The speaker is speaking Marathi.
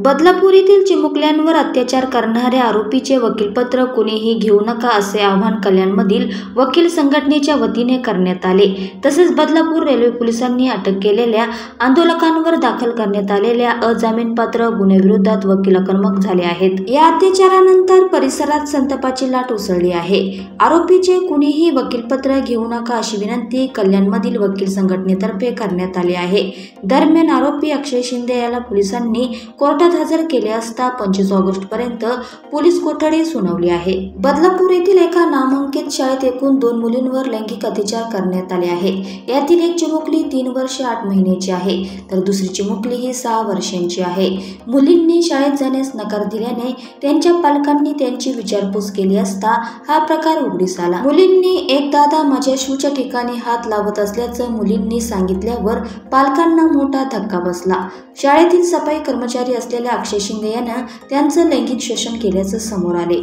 बदलापूर येथील चिमुकल्यांवर अत्याचार करणाऱ्या आरोपीचे वकीलपत्र कुणीही घेऊ नका असे आवाहन कल्याणमधील वकील संघटनेच्या वतीने करण्यात आले। तसेच बदलापूर रेल्वे पोलिसांनी अटक केलेल्या आंदोलकांवर दाखल करण्यात आलेल्या अजामीनपात्र गुन्ह्याविरोधात वकील आक्रमक झाले आहेत। या अत्याचारानंतर परिसरात संतापाची लाट उसळली आहे। आरोपीचे कुणीही वकीलपत्र घेऊ नका अशी विनंती कल्याणमधील वकील संघटनेतर्फे करण्यात आली आहे। दरम्यान आरोपी अक्षय शिंदे याला पोलिसांनी कोर्टात हजर केले असता 25 ऑगस्ट पर्यंत पोलीस कोठडी सुनावली आहे। बदलापूर येथील एका नामांकित शाळेत एकूण 2 मुलींवर लैंगिक अत्याचार करण्यात आले आहे। यातील एक चिमुकली 3 वर्ष 8 महिन्याची आहे, तर दुसरी चिमुकली ही 6 वर्षांची आहे। मुलींनी शाळेत जाण्यास नकार दिल्याने त्यांच्या पालकांनी त्यांची विचारपूस केली असता हा प्रकार उघडीस आला। मुलींनी एक दादा माझ्या शूच्या ठिकाणी हात लावत असल्याचं मुलींनी सांगितल्यावर पालकांना मोठा धक्का बसला। शाळेतील सफाई कर्मचारी असलेल्या अक्षय शिंदे यानं त्यांचं लैंगिक शोषण केल्याचं समोर आले।